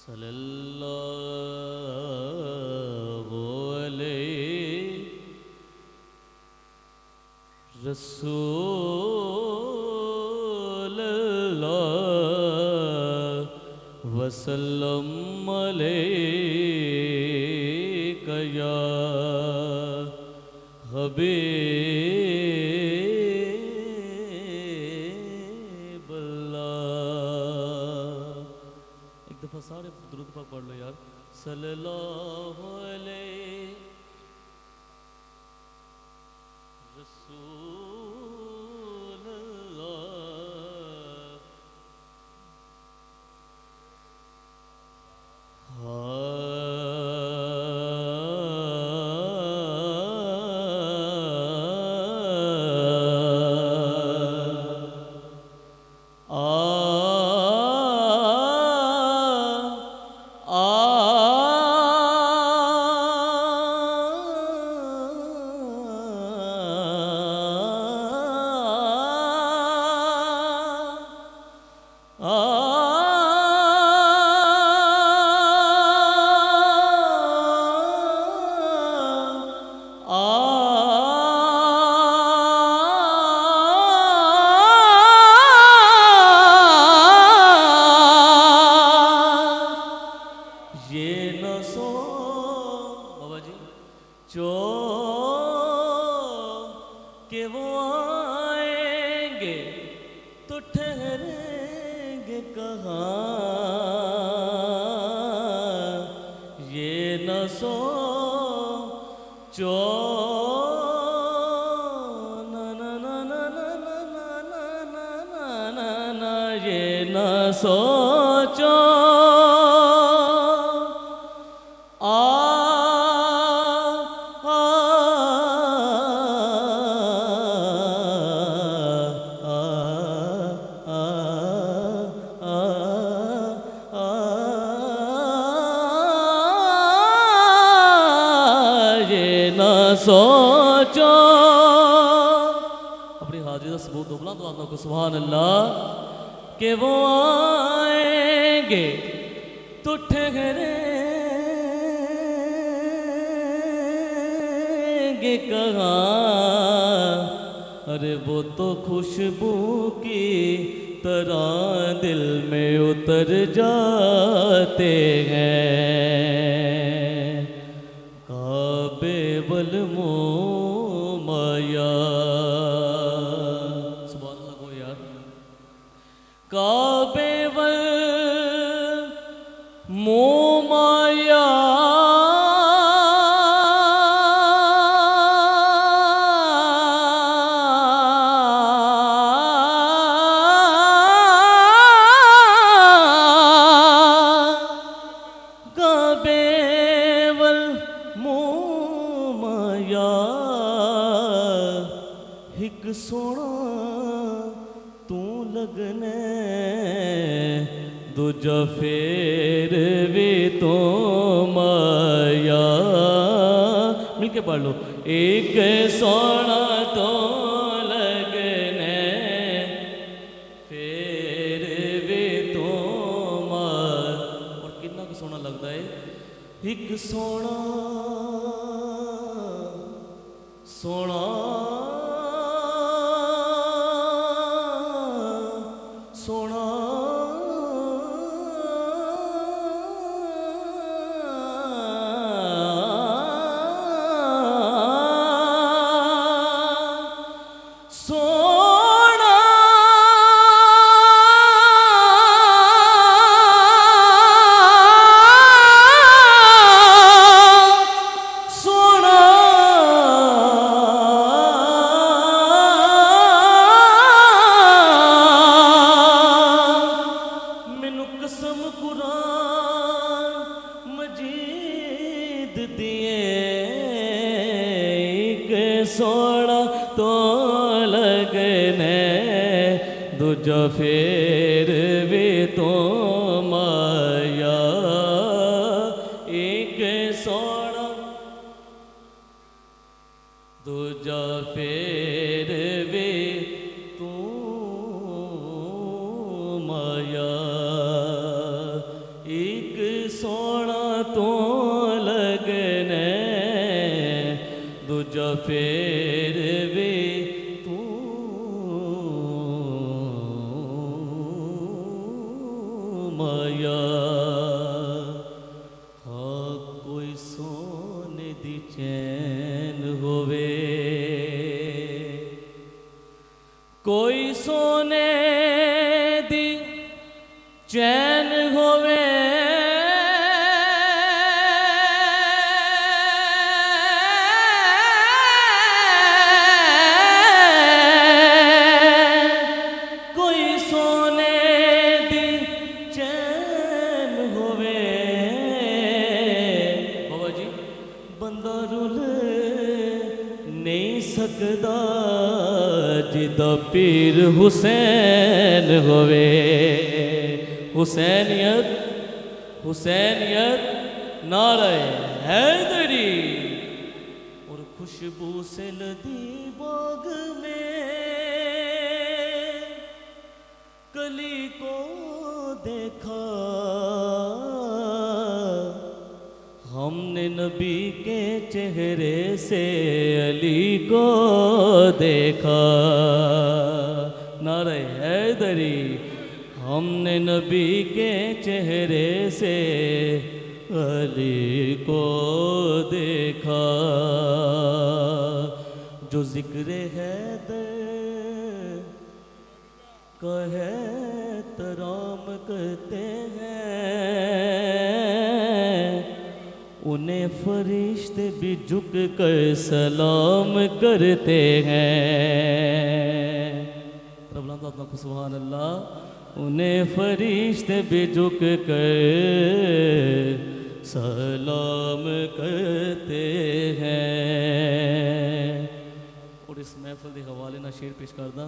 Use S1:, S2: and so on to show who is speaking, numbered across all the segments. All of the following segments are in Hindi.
S1: सल्लल्लाहु अलैहि रसूलल्लाह वसल्लम अलैका या हबीबल्लाह। एक दफ़ा सारे दुरूद पाक पढ़ लो यार। सल्लल्लाहु अलैहि कि वो आएंगे तो ठहरेंगे कहाँ। ये न सोचो ना ना ना ना ना ना ना ना ना ना ना, ये न सोचो सोचो। अपनी हाजिर सबूत दो बुला दो आप को सुभान अल्लाह। कि वो आएंगे तो ठहरेंगे कहाँ। अरे वो तो खुशबू की तरह दिल में उतर जाते हैं। काबेवल मोमाया सुभान अल्लाह को यार। काबेवल मोमाया हिक सोना तू लगने दूजा फेर भी तो माया। मिलके पढ़ लो। एक सोना तो लगने फेर भी तो माया। और कितना को सोना लगता है। एक सोना सोना सोना सोना सोना सोना तो लगने दूजा फेर भी तो माया। एक सोना दूजा फेर भी तू माया। एक तो लगने दूजा फेर भी तू माया हाँ कोई सोने दी चैन होवे कोई सोने दी चैन होवे कोई सोने दी चैन होवे बाबा जी बंदा रुल नहीं सकदा जिदा पीर हुसैन होवे हुसैनियत हुसैनियत नारे हैदरी और खुशबू से लदी बाग में कली को देखा हमने नबी के चेहरे से अली को देखा नारे हैदरी हमने नबी के चेहरे से अली को देखा जो जिक्र हैदर का है तराम करते हैं उन्हें फरिश्ते भी झुक कर सलाम करते हैं सुभान अल्लाह उन्हें फरिश्ते भी झुक कर सलाम करते हैं और इस महफिल के हवाले ना शेर पेश करदा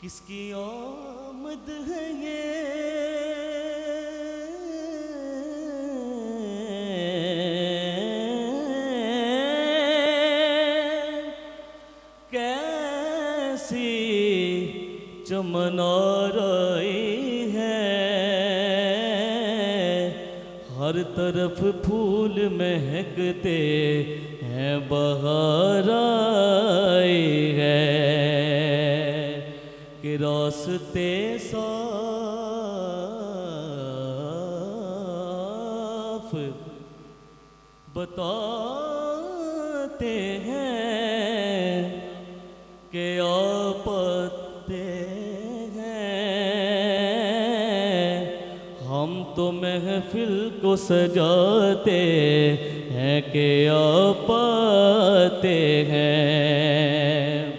S1: किसकी आमद है ये कैसी चमना रही है हर तरफ फूल महकते हैं बहार आई है कि रास्ते साफ बताते हैं कि आपते हम तो महफिल को सजाते हैं कि आपाते हैं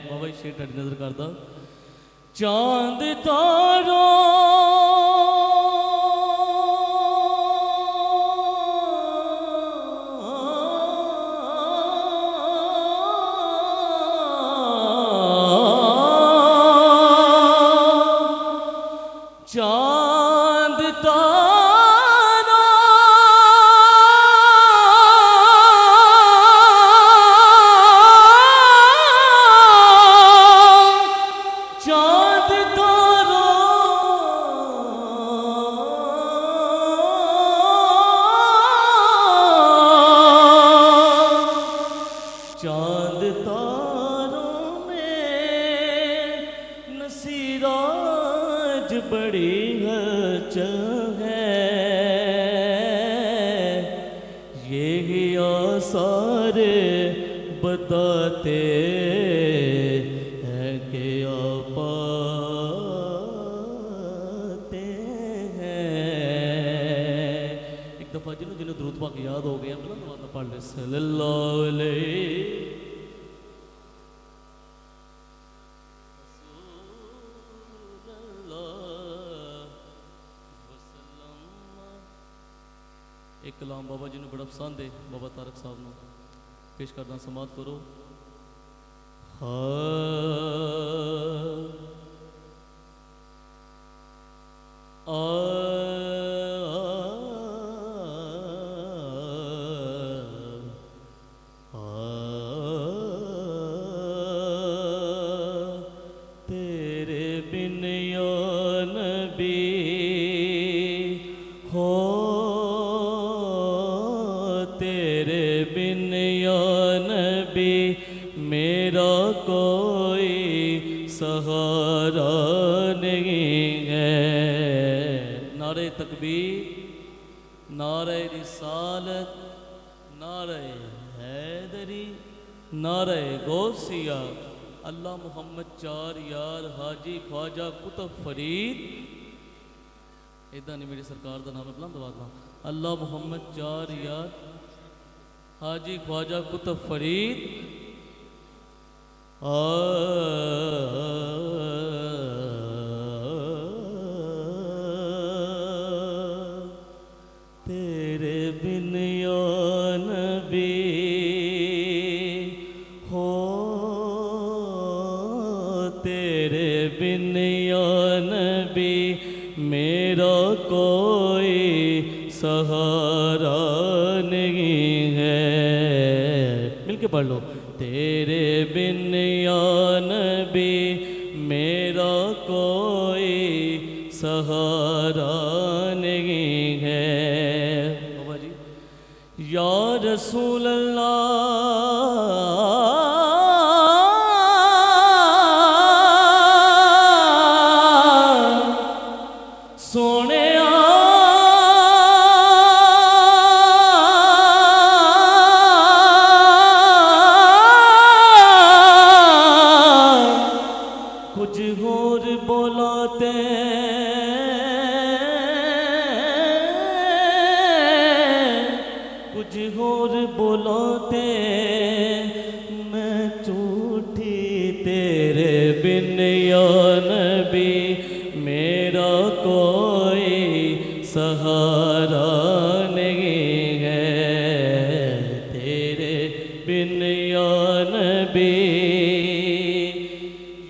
S1: बाबा शेर नजर करता चांद तारों चांद तारा चांद तारा चांद तारों में नसीराज बड़ी हलचल है यही आसार बताते हैं कि आपाते हैं एक दफ़ा जिन्हें दुरूद पाक याद हो गया अपना नमाज़ पढ़ ले सल्लल्लाहु अलैहि एक कलाम बाबा जी ने बड़ा पसंद है बाबा तारक साहब ने पेश करना समात करो तेरे बिन या नबी हो सहारा नहीं है। नारे तकबीर, नारे रिसालत, नारे हैदरी, नारे गौसिया, अल्लाह मुहम्मद चार यार हाजी ख्वाजा कुतुब फरीद। इदा नहीं मेरी सरकार का नाम है बुलंद आवाज़ नाल, अल्लाह मुहम्मद चार यार हाजी ख्वाजा कुतुब फरीद। तेरे बिन या नबी हो, तेरे बिन या नबी मेरा कोई सहारा नहीं है। मिलके पढ़ लो। तेरे बिन या नबी मेरा कोई सहारा नहीं है। बाबा जी या रसूल अल्लाह सोने कुछ होर बोलाते कुछ होर बोलाते मैं झूठी। तेरे बिन या नबी मेरा कोई सहारा नहीं है। तेरे बिन या नबी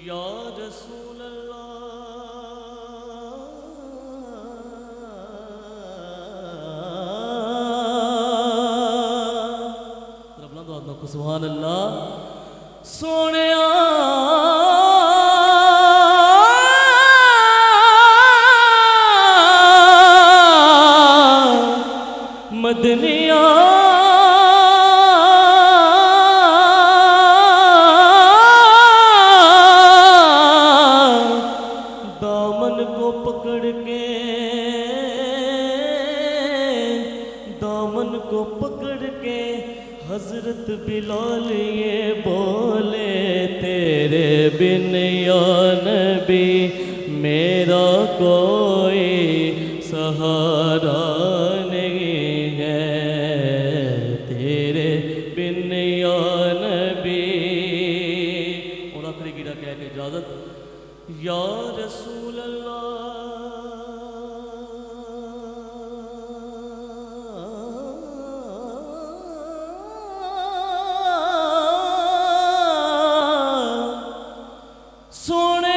S1: या रसूल अल्लाह। सुभान अल्लाह। सोने मदनिया दामन को पकड़ के, दामन को पकड़ के हजरत बिलाल ये बोले। तेरे बिन या नबी मेरा कोई सहारा नहीं है। तेरे बिन या नबी। और आखिरी गिरा कह के इजाजत। या रसूल अल्लाह सोने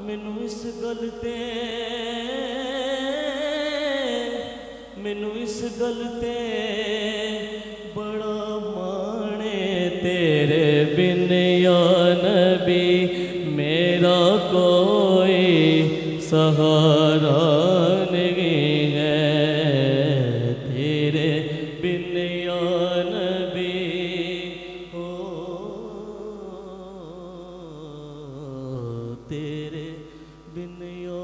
S1: मैनू इस गल ते, मैनू इस गल ते बड़ा माणे। तेरे बिन या नबी मेरा कोई सहारा नहीं है। तेरे बिन या नबी हो, तेरे बिन या